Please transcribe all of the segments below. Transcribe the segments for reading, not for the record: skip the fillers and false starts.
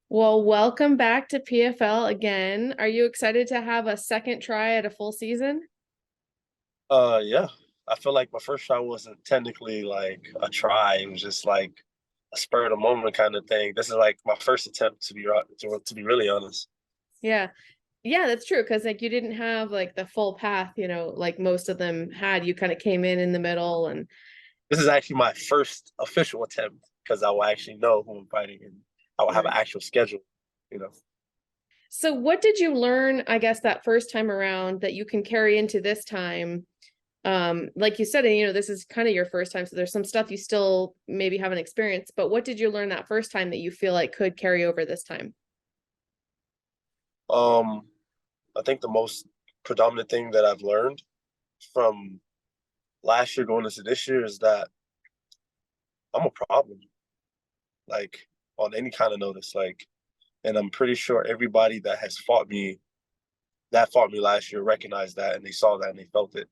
Well, welcome back to PFL again. Are you excited to have a second try at a full season? Yeah. I feel like my first try wasn't technically like a try. It was just like a spur of the moment kind of thing. This is like my first attempt to be really honest. Yeah. Yeah, that's true. Because like you didn't have like the full path, like most of them had. You kind of came in the middle and This is actually my first official attempt because I will actually know who I'm fighting and I will have an right. actual schedule, you know. So what did you learn, I guess, that first time around that you can carry into this time? Like you said, this is kind of your first time, so there's some stuff you still maybe haven't experienced, but what did you learn that first time that you feel like could carry over this time? Um, I think the most predominant thing that I've learned from last year going into this year is that I'm a problem, like on any kind of notice. And I'm pretty sure everybody that fought me last year recognized that and they saw that and they felt it.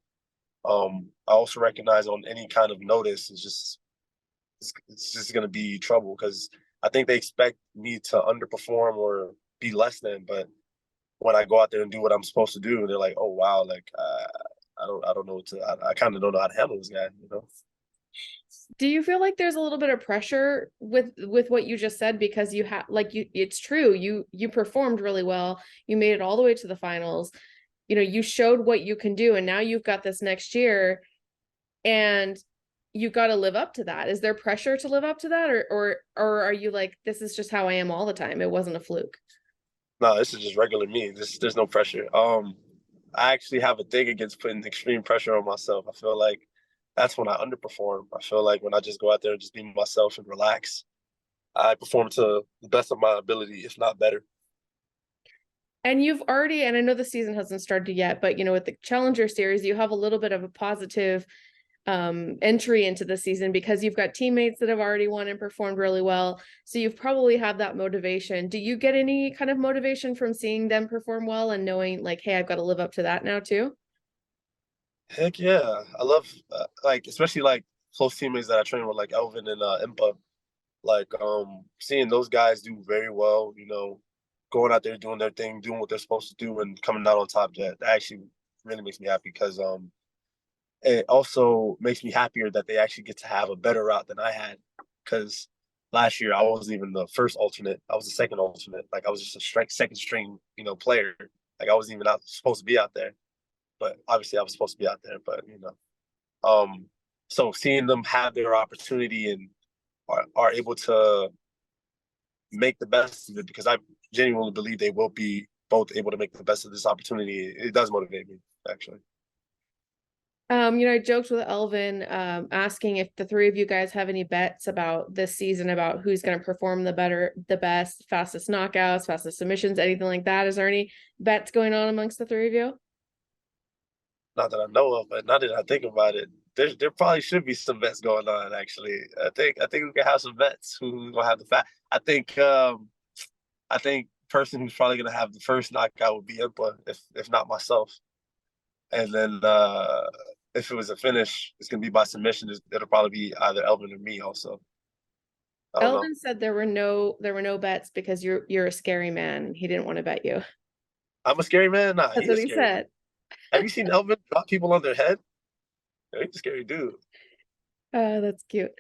I also recognize on any kind of notice it's just gonna be trouble because I think they expect me to underperform or be less than, but when I go out there and do what I'm supposed to do, they're like, "Oh wow, I don't know what to I kind of don't know how to handle this guy," you know. Do you feel like there's a little bit of pressure with what you just said because you have like you it's true you performed really well, you made it all the way to the finals, you showed what you can do, and now you've got this next year and you got to live up to that. Is there pressure to live up to that, or are you like, this is just how I am all the time, it wasn't a fluke? No, this is just regular me. There's no pressure. I actually have a thing against putting extreme pressure on myself. I feel like that's when I underperform. I feel like when I just go out there and just be myself and relax, I perform to the best of my ability, if not better. And you've already, and I know the season hasn't started yet, but with the Challenger Series, you have a little bit of a positive entry into the season because you've got teammates that have already won and performed really well. So you've probably have that motivation. Do you get any kind of motivation from seeing them perform well and knowing like, hey, I've got to live up to that now too? Heck yeah, I love like especially like close teammates that I train with, like Elvin and Impa. Like seeing those guys do very well, going out there doing their thing, doing what they're supposed to do, and coming out on top. That actually really makes me happy because it also makes me happier that they actually get to have a better route than I had. Because last year I wasn't even the first alternate; I was the second alternate. Like I was just a second string, player. Like I wasn't even supposed to be out there, but obviously I was supposed to be out there. Um, so seeing them have their opportunity and are able to make the best of it, because I genuinely believe they will be both able to make the best of this opportunity. It does motivate me, actually. I joked with Elvin, asking if the three of you guys have any bets about this season about who's going to perform the best, fastest knockouts, fastest submissions, anything like that. Is there any bets going on amongst the three of you? Not that I know of, but now that I think about it, there probably should be some bets going on. Actually, I think we can have some bets. Who's gonna have the fat? I think person who's probably gonna have the first knockout would be Impa, if not myself. And then if it was a finish, it's gonna be by submission. It'll probably be either Elvin or me. Also, I don't know. Elvin said there were no bets because you're a scary man. He didn't want to bet you. I'm a scary man. Nah, That's he's a what he scary man. said. Have you seen Elvin drop people on their head? Yeah, he's a scary dude. That's cute.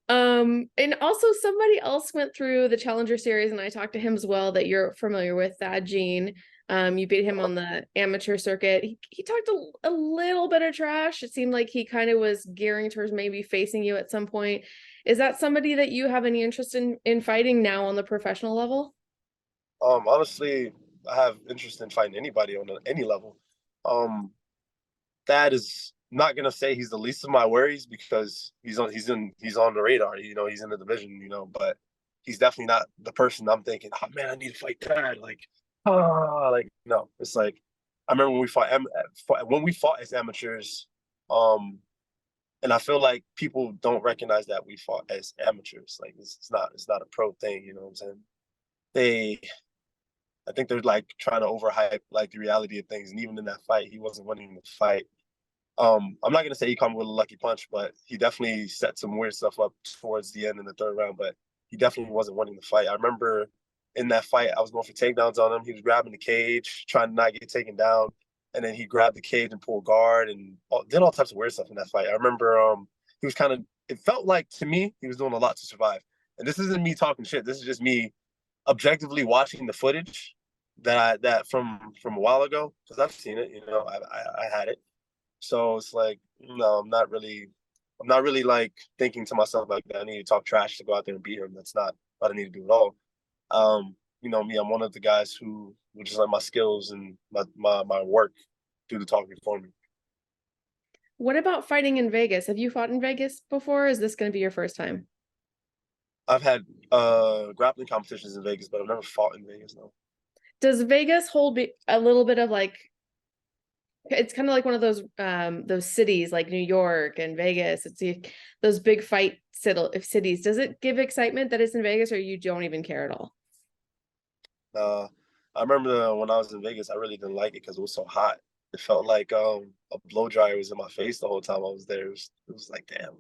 And also somebody else went through the Challenger Series, and I talked to him as well, that you're familiar with, Thad Gene. You beat him on the amateur circuit. He talked a little bit of trash. It seemed like he kind of was gearing towards maybe facing you at some point. Is that somebody that you have any interest in fighting now on the professional level? Honestly, I have interest in fighting anybody on any level. Um, Thad is not gonna say he's the least of my worries because he's on the radar. He's in the division. But he's definitely not the person I'm thinking. Oh man, I need to fight Thad. Like no. It's like I remember when we fought as amateurs. Um, and I feel like people don't recognize that we fought as amateurs. Like it's not a pro thing. You know what I'm saying? They I think they're like trying to overhype like the reality of things. And even in that fight, he wasn't winning the fight. I'm not gonna say he caught me with a lucky punch, but he definitely set some weird stuff up towards the end in the third round. But he definitely wasn't winning the fight. I remember in that fight. I was going for takedowns on him. He was grabbing the cage, trying to not get taken down, and then he grabbed the cage and pulled guard and did all types of weird stuff in that fight. I remember he was kind of. It felt like to me he was doing a lot to survive. And this isn't me talking shit. This is just me objectively watching the footage that from a while ago because I've seen it. You know, I had it. So it's like, no, I'm not really like thinking to myself like that. I need to talk trash to go out there and beat him. That's not what I need to do at all. You know me, I'm one of the guys who just let my skills and my work do the talking for me. What about fighting in Vegas? Have you fought in Vegas before? Is this going to be your first time? I've had grappling competitions in Vegas, but I've never fought in Vegas. No. Does Vegas hold a little bit of like, it's kind of like one of those cities like New York and Vegas. It's those big fight cities. Does it give excitement that it's in Vegas, or you don't even care at all? I remember when I was in Vegas, I really didn't like it because it was so hot. It felt like a blow dryer was in my face the whole time I was there. It was like, damn,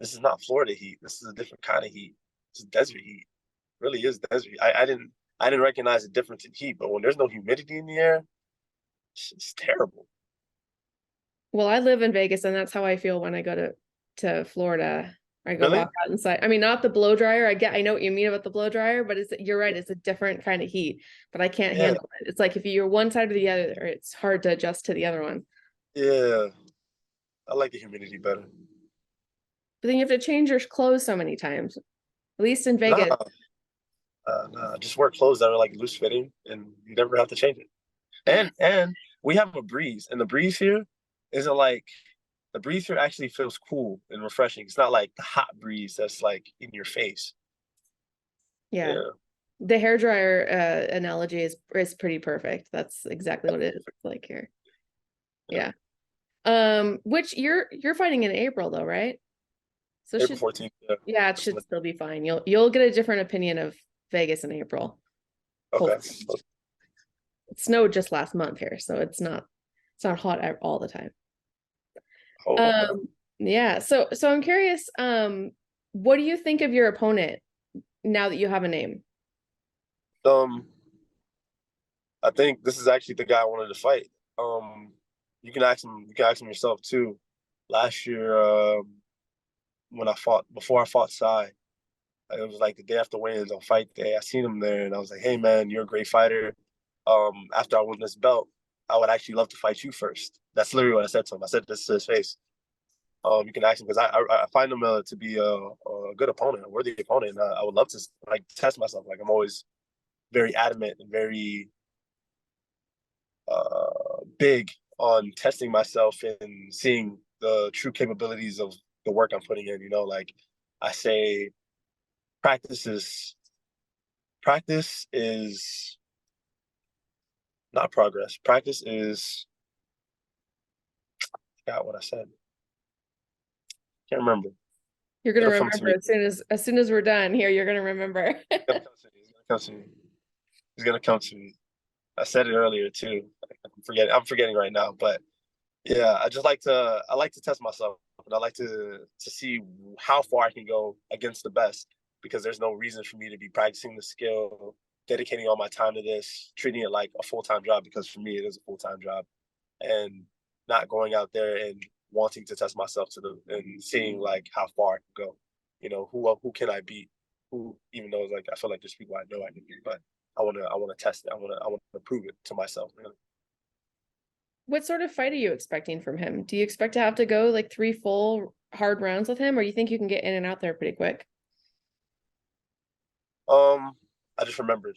this is not Florida heat. This is a different kind of heat. It's desert heat. It really is desert heat. I didn't recognize the difference in heat, but when there's no humidity in the air, it's terrible. Well, I live in Vegas, and that's how I feel when I go to Florida. I go Really? walk out inside. I mean, not the blow dryer. I know what you mean about the blow dryer, but you're right. It's a different kind of heat, but I can't Yeah, handle it. It's like if you're one side or the other, it's hard to adjust to the other one. yeah. I like the humidity better. But then you have to change your clothes so many times. At least in Nah, Vegas. nah. Just wear clothes that are like loose fitting, and you never have to change it. And we have a breeze, and the breeze here isn't like the breeze here actually feels cool and refreshing. It's not like the hot breeze that's like in your face. Yeah. Yeah. The hair dryer analogy is pretty perfect. That's exactly what it is like here. Yeah. Yeah. Which you're fighting in April though, right? So April 14th. Yeah. yeah, it should still be fine. You'll get a different opinion of Vegas in April. Okay. Hopefully. It snowed just last month here, so it's not hot all the time. Oh, Yeah. So I'm curious, what do you think of your opponent now that you have a name? um, I think this is actually the guy I wanted to fight. Um, you can ask him. You can ask him yourself too. Last year, when before I fought Sai, it was like the day after weigh-ins on fight day. I seen him there, and I was like, "Hey, man, you're a great fighter. After I win this belt, I would actually love to fight you first." That's literally what I said to him. I said this to his face. You can ask him because I find him to be a good opponent, a worthy opponent. I would love to like test myself. Like I'm always very adamant and very big on testing myself and seeing the true capabilities of the work I'm putting in. You know, like I say, practice is practice is not progress. Practice is I forgot what I said. Can't remember. You're gonna It'll come to remember me. as soon as we're done here, you're gonna remember. It's gonna come to me. It's gonna come to me. It's gonna come to me. I said it earlier too. I'm forgetting right now, but yeah, I like to test myself and I like to see how far I can go against the best because there's no reason for me to be practicing the skill, dedicating all my time to this, treating it like a full-time job because for me it is a full-time job and not going out there and wanting to test myself to the and seeing like how far I can go. You know, who can I beat? Who even though like I feel like there's people I know I can beat, but I wanna test it. I wanna prove it to myself. Really. What sort of fight are you expecting from him? Do you expect to have to go like 3 full hard rounds with him, or you think you can get in and out there pretty quick? Um, I just remembered.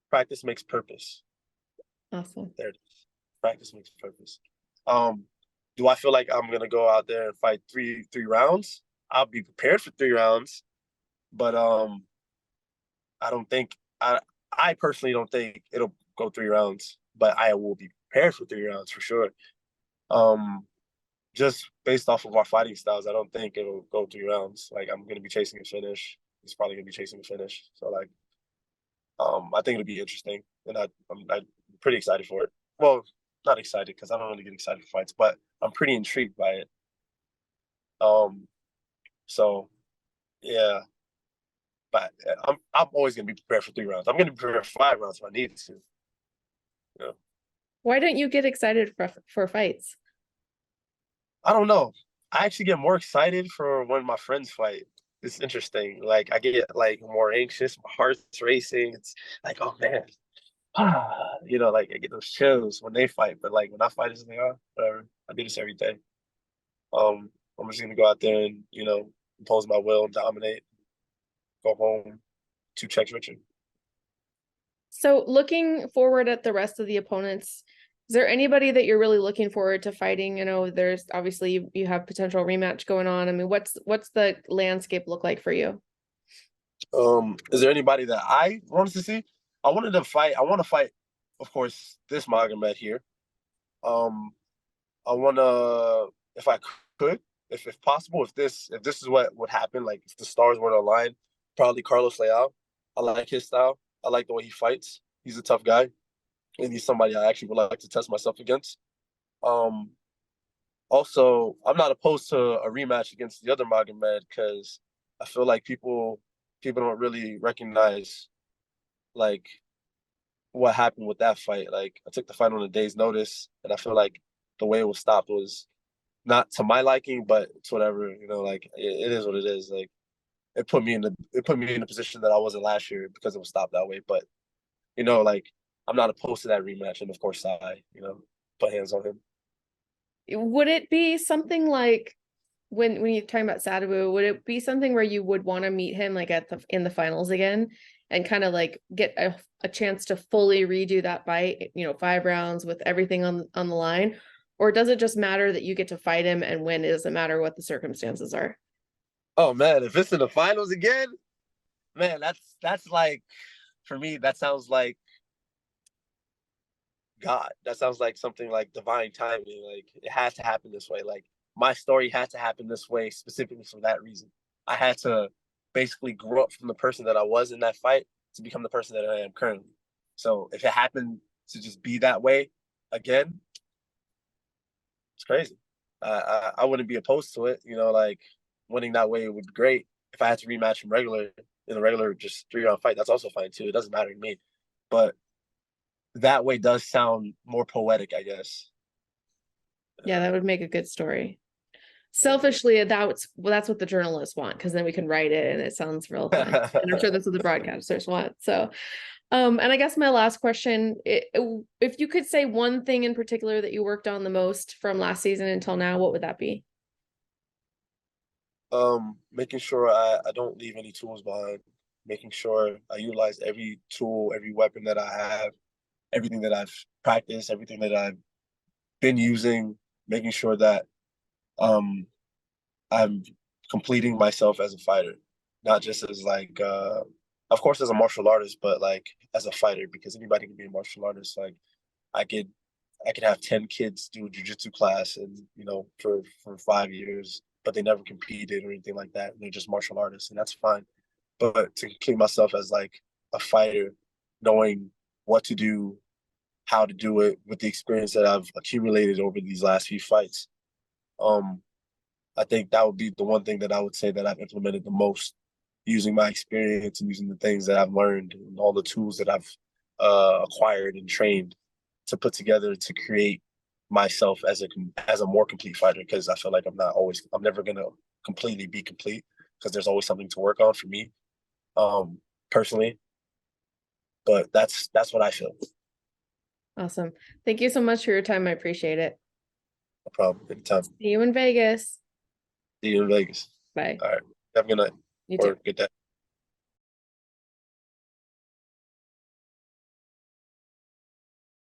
Practice makes purpose. Awesome. There it is. Practice makes purpose. Um, do I feel like I'm gonna go out there and fight three rounds? I'll be prepared for 3 rounds, but I don't think I personally don't think it'll go 3 rounds, but I will be prepared for 3 rounds for sure. Um, just based off of our fighting styles, I don't think it'll go 3 rounds. Like I'm gonna be chasing a finish. He's probably gonna be chasing a finish. So like I think it'll be interesting, and I'm pretty excited for it. Well, not excited because I don't really get excited for fights, but I'm pretty intrigued by it. Um, so yeah, But I'm always gonna be prepared for 3 rounds. I'm gonna be prepared for 5 rounds if I need to. You know? Why don't you get excited for fights? I don't know. I actually get more excited for when my friends fight. It's interesting. Like I get like more anxious, my heart's racing. It's like, oh man, like I get those chills when they fight. But like when I fight, it's like, oh, whatever. I do this every day. I'm just gonna go out there and impose my will, dominate, go home, 2 checks richer. So looking forward at the rest of the opponents, is there anybody that you're really looking forward to fighting? There's obviously you have potential rematch going on. I mean, what's the landscape look like for you? Is there anybody that I wanted to see? I wanted to fight. I want to fight, of course, this Magomed here. Um, I want to, if I could, if possible, if this is what would happen, like if the stars were to align, probably Carlos Leal. I like his style. I like the way he fights. He's a tough guy, and he's somebody I actually would like to test myself against. Um, Also, I'm not opposed to a rematch against the other Magomed because I feel like people don't really recognize like what happened with that fight. Like I took the fight on a day's notice, and I feel like the way it was stopped was not to my liking, but it's whatever. Like it is what it is. Like it put me in the position that I wasn't last year because it was stopped that way. But like I'm not opposed to that rematch, and of course I put hands on him. Would it be something like when you're talking about Sadibou, would it be something where you would want to meet him like in the finals again and kind of like get a chance to fully redo that fight, 5 rounds with everything on the line? Or does it just matter that you get to fight him and win? It doesn't matter what the circumstances are. Oh man, if it's in the finals again, man, that's like for me, that sounds like God. That sounds like something like divine timing. Like it has to happen this way. Like my story had to happen this way specifically for that reason. I had to basically grow up from the person that I was in that fight to become the person that I am currently. So if it happened to just be that way again, it's crazy. I wouldn't be opposed to it. Like winning that way would be great. If I had to rematch him in a regular just 3 round fight, that's also fine too. It doesn't matter to me. But that way does sound more poetic, I guess. Yeah, that would make a good story. Selfishly, that's what the journalists want, because then we can write it and it sounds real fun. And I'm sure that's what the broadcasters want. So, and I guess my last question, if you could say one thing in particular that you worked on the most from last season until now, what would that be? Making sure I don't leave any tools behind, making sure I utilize every tool, every weapon that I have, everything that I've practiced, everything that I've been using, making sure that um I'm completing myself as a fighter, not just as like of course as a martial artist, but like as a fighter, because anybody can be a martial artist. Like I could I could have 10 kids do a jujitsu class and for 5 years, but they never competed or anything like that. And they're just martial artists, and that's fine. But to complete myself as like a fighter, knowing what to do, how to do it with the experience that I've accumulated over these last few fights. Um, I think that would be the one thing that I would say that I've implemented the most, using my experience and using the things that I've learned and all the tools that I've acquired and trained to put together to create myself as a more complete fighter. Because I feel like I'm never gonna completely be complete because there's always something to work on for me, personally. But that's what I feel. Awesome. Thank you so much for your time. I appreciate it. No problem. Anytime. See you in Vegas. See you in Vegas. Bye. All right. Have a good night You or too. good day.